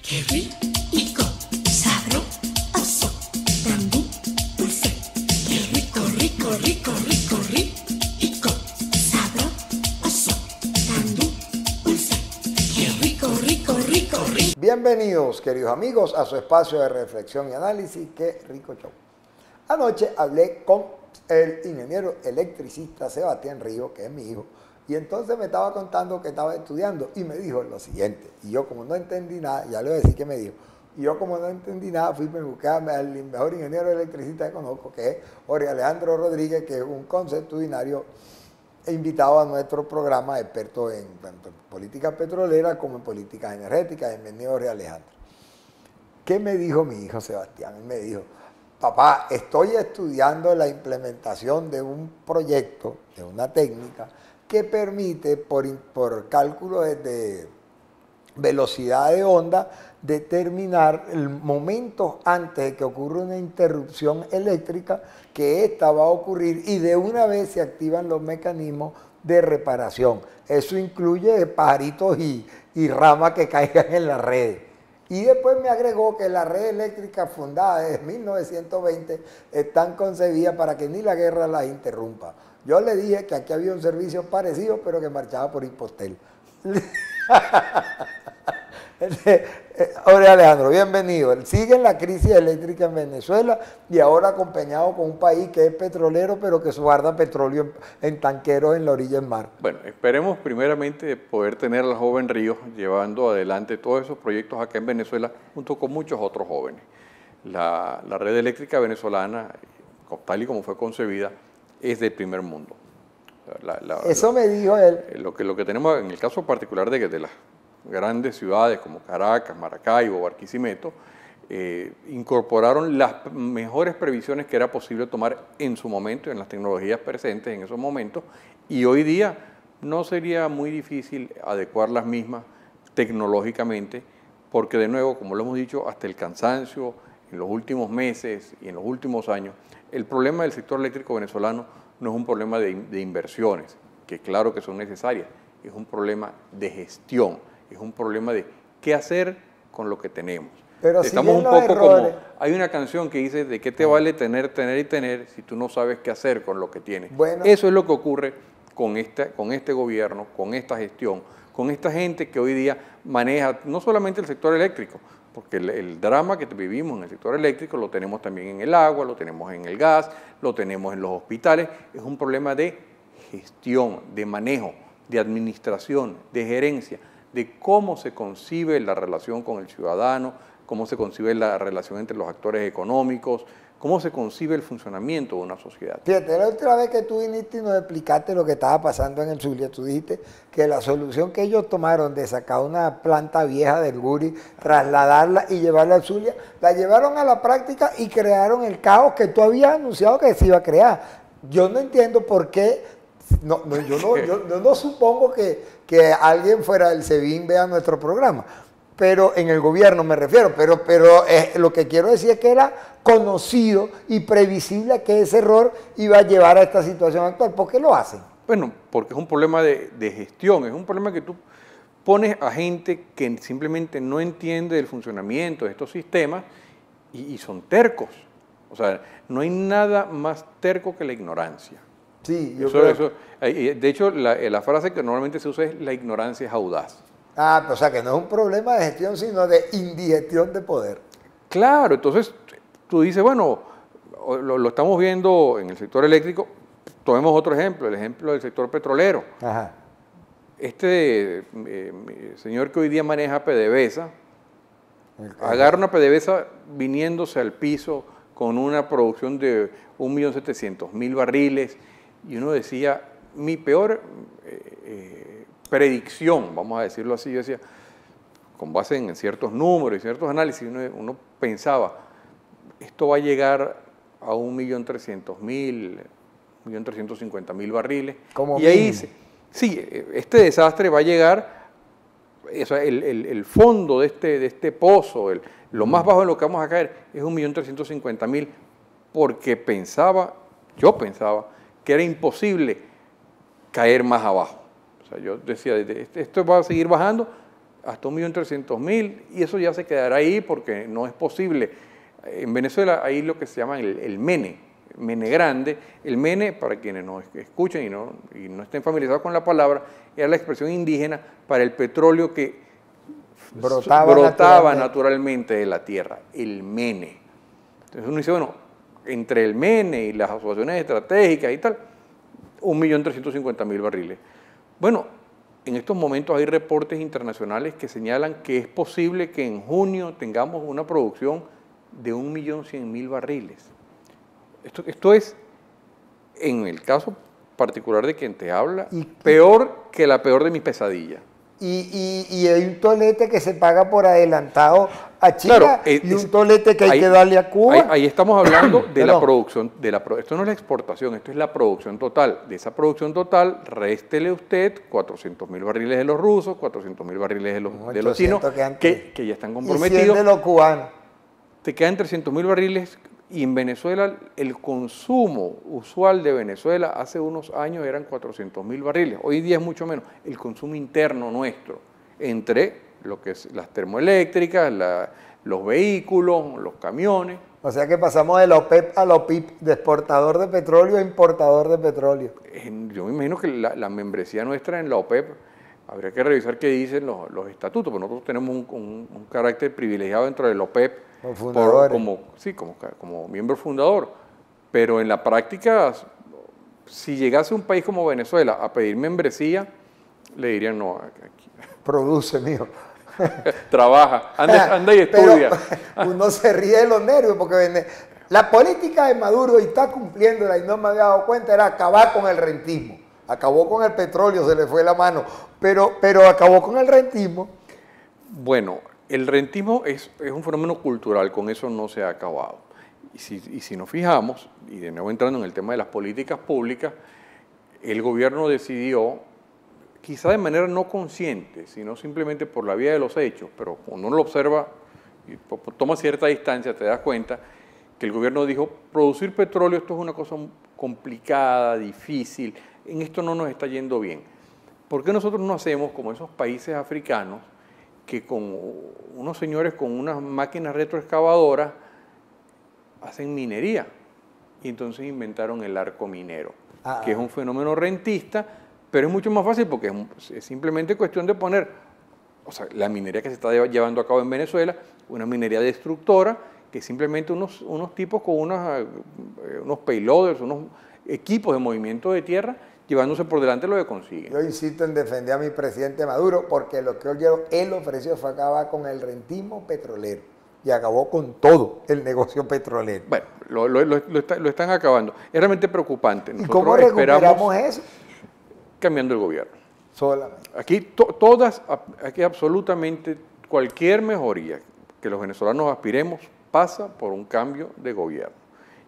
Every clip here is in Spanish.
Qué rico, sabroso, también dulce. Qué rico, rico, rico, rico, rico, sabroso, también dulce. Qué rico, rico, rico, rico. Bienvenidos, queridos amigos, a su espacio de reflexión y análisis, Qué Rico Show. Anoche hablé con el ingeniero electricista Sebastián Río, que es mi hijo, y entonces me estaba contando que estaba estudiando y me dijo lo siguiente, y yo como no entendí nada, ya le voy a decir qué me dijo, y yo como no entendí nada, fui a buscar al mejor ingeniero electricista que conozco, que es Jorge Alejandro Rodríguez, que es un consuetudinario invitado a nuestro programa, experto en tanto en políticas petroleras como en políticas energéticas. Bienvenido, Jorge Alejandro. ¿Qué me dijo mi hijo Sebastián? Él me dijo: papá, estoy estudiando la implementación de un proyecto, de una técnica, que permite, por cálculo de velocidad de onda, determinar el momento antes de que ocurra una interrupción eléctrica, que esta va a ocurrir y de una vez se activan los mecanismos de reparación. Eso incluye pajaritos y ramas que caigan en las redes. Y después me agregó que las redes eléctricas fundadas desde 1920 están concebidas para que ni la guerra las interrumpa. Yo le dije que aquí había un servicio parecido, pero que marchaba por Impostel. Jorge Alejandro, bienvenido. Sigue la crisis eléctrica en Venezuela y ahora acompañado con un país que es petrolero, pero que guarda petróleo en tanqueros en la orilla del mar. Bueno, esperemos primeramente poder tener a la joven Ríos llevando adelante todos esos proyectos acá en Venezuela junto con muchos otros jóvenes. La red eléctrica venezolana, tal y como fue concebida, es del primer mundo. Eso me dijo él. Lo que tenemos en el caso particular de las grandes ciudades como Caracas, Maracaibo, Barquisimeto, incorporaron las mejores previsiones que era posible tomar en su momento, en las tecnologías presentes en esos momentos, y hoy día no sería muy difícil adecuar las mismas tecnológicamente, porque de nuevo, como lo hemos dicho, hasta el cansancio en los últimos meses y en los últimos años, el problema del sector eléctrico venezolano no es un problema de inversiones, que claro que son necesarias, es un problema de gestión, es un problema de qué hacer con lo que tenemos. Pero estamos un poco como, hay una canción que dice, ¿de qué te vale tener y tener si tú no sabes qué hacer con lo que tienes? Bueno, eso es lo que ocurre con este gobierno, con esta gestión, con esta gente que hoy día maneja no solamente el sector eléctrico, porque el drama que vivimos en el sector eléctrico lo tenemos también en el agua, lo tenemos en el gas, lo tenemos en los hospitales, es un problema de gestión, de manejo, de administración, de gerencia, de cómo se concibe la relación con el ciudadano, cómo se concibe la relación entre los actores económicos, cómo se concibe el funcionamiento de una sociedad. Fíjate, la última vez que tú viniste y nos explicaste lo que estaba pasando en el Zulia, tú dijiste que la solución que ellos tomaron de sacar una planta vieja del Guri, trasladarla y llevarla al Zulia, la llevaron a la práctica y crearon el caos que tú habías anunciado que se iba a crear. Yo no entiendo por qué, yo no supongo que alguien fuera del SEBIN vea nuestro programa, pero en el gobierno me refiero, pero lo que quiero decir es que era conocido y previsible que ese error iba a llevar a esta situación actual. ¿Por qué lo hacen? Bueno, porque es un problema de gestión, es un problema que tú pones a gente que simplemente no entiende del funcionamiento de estos sistemas y son tercos. O sea, no hay nada más terco que la ignorancia. Sí, yo creo. De hecho, la frase que normalmente se usa es la ignorancia es audaz. Ah, o sea que no es un problema de gestión, sino de indigestión de poder. Claro, entonces tú dices, bueno, lo estamos viendo en el sector eléctrico, tomemos otro ejemplo, el ejemplo del sector petrolero. Ajá. Este señor que hoy día maneja PDVSA, agarra una PDVSA viniéndose al piso con una producción de 1.700.000 barriles, y uno decía, mi peor predicción, vamos a decirlo así, yo decía, con base en ciertos números y ciertos análisis, uno pensaba, esto va a llegar a 1.300.000, 1.350.000 barriles. Como y ahí dice, sí, este desastre va a llegar, o sea, el fondo de este pozo, lo más bajo en lo que vamos a caer, es 1.350.000, porque yo pensaba que era imposible caer más abajo. O sea, yo decía, esto va a seguir bajando hasta 1.300.000, y eso ya se quedará ahí porque no es posible. En Venezuela hay lo que se llama el MENE grande. El MENE, para quienes nos escuchen y no estén familiarizados con la palabra, era la expresión indígena para el petróleo que brotaba naturalmente de la tierra, el MENE. Entonces uno dice, bueno, entre el MENE y las asociaciones estratégicas y tal, 1.350.000 barriles. Bueno, en estos momentos hay reportes internacionales que señalan que es posible que en junio tengamos una producción de 1.100.000 barriles. Esto es, en el caso particular de quien te habla, peor que la peor de mis pesadillas. Y hay un tolete que se paga por adelantado a China, claro, y un tolete que hay que darle a Cuba. Ahí estamos hablando de la producción. Esto no es la exportación, esto es la producción total. De esa producción total, réstele usted 400.000 barriles de los rusos, 400.000 barriles de los chinos, que ya están comprometidos. Y 100 de los cubanos. Te quedan 300.000 barriles. Y en Venezuela, el consumo usual de Venezuela hace unos años eran 400.000 barriles. Hoy día es mucho menos. El consumo interno nuestro, entre lo que es las termoeléctricas, los vehículos, los camiones. O sea que pasamos de la OPEP a la OPIP, de exportador de petróleo a importador de petróleo. Yo me imagino que la membresía nuestra en la OPEP, habría que revisar qué dicen los estatutos, porque nosotros tenemos un carácter privilegiado dentro de la OPEP, como miembro fundador, pero en la práctica, si llegase un país como Venezuela a pedir membresía, le dirían no, aquí. Produce, mijo. Trabaja, anda y estudia. Pero uno se ríe de los nervios porque la política de Maduro, y está cumpliéndola y no me había dado cuenta, era acabar con el rentismo. Acabó con el petróleo, se le fue la mano, pero acabó con el rentismo. Bueno, el rentismo es un fenómeno cultural, con eso no se ha acabado. Y si nos fijamos, y de nuevo entrando en el tema de las políticas públicas, el gobierno decidió, quizá de manera no consciente, sino simplemente por la vía de los hechos, pero cuando uno lo observa y toma cierta distancia, te das cuenta que el gobierno dijo, producir petróleo, esto es una cosa complicada, difícil, en esto no nos está yendo bien. ¿Por qué nosotros no hacemos como esos países africanos que con unos señores con unas máquinas retroexcavadoras hacen minería? Y entonces inventaron el arco minero, que es un fenómeno rentista, pero es mucho más fácil porque es simplemente cuestión de poner, o sea, la minería que se está llevando a cabo en Venezuela, una minería destructora, que simplemente unos tipos con unos payloaders, unos equipos de movimiento de tierra, llevándose por delante lo que consiguen. Yo insisto en defender a mi presidente Maduro porque lo que él ofreció fue acabar con el rentismo petrolero y acabó con todo el negocio petrolero. Bueno, lo están acabando. Es realmente preocupante. ¿Y cómo recuperamos eso? Cambiando el gobierno. Solamente. Aquí absolutamente cualquier mejoría que los venezolanos aspiremos pasa por un cambio de gobierno.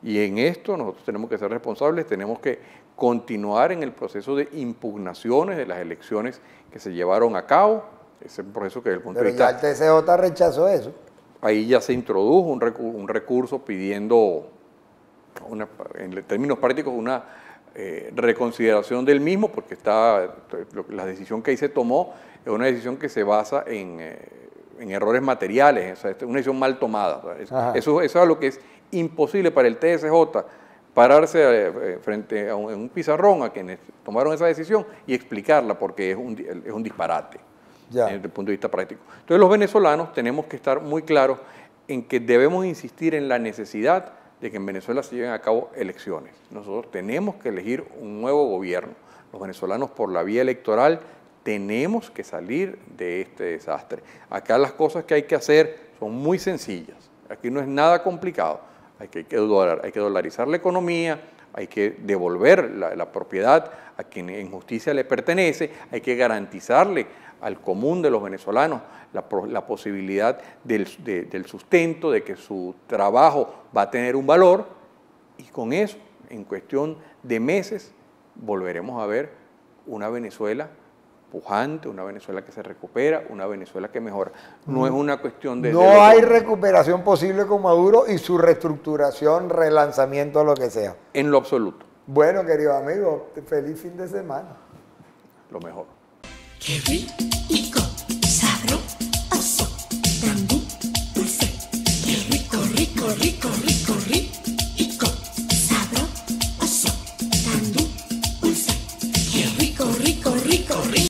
Y en esto nosotros tenemos que ser responsables, tenemos que continuar en el proceso de impugnaciones de las elecciones que se llevaron a cabo. Ese proceso que desde el punto de vista... Pero ya el TCJ rechazó eso. Ahí ya se introdujo un recurso pidiendo, en términos prácticos, una reconsideración del mismo, porque la decisión que ahí se tomó es una decisión que se basa en errores materiales, o sea, es una decisión mal tomada. Eso es algo que es imposible para el TSJ pararse frente a un pizarrón a quienes tomaron esa decisión y explicarla, porque es un disparate desde el punto de vista práctico. Entonces los venezolanos tenemos que estar muy claros en que debemos insistir en la necesidad de que en Venezuela se lleven a cabo elecciones. Nosotros tenemos que elegir un nuevo gobierno. Los venezolanos por la vía electoral tenemos que salir de este desastre. Acá las cosas que hay que hacer son muy sencillas. Aquí no es nada complicado. Hay que dolarizar la economía, hay que devolver la propiedad a quien en justicia le pertenece, hay que garantizarle al común de los venezolanos la posibilidad del sustento, de que su trabajo va a tener un valor, y con eso, en cuestión de meses, volveremos a ver una Venezuela pujante, una Venezuela que se recupera, una Venezuela que mejora. No es una cuestión de... No hay recuperación posible con Maduro y su reestructuración, relanzamiento, lo que sea. En lo absoluto. Bueno, queridos amigos, feliz fin de semana. Lo mejor. Qué rico, sabroso. rico, rico, rico.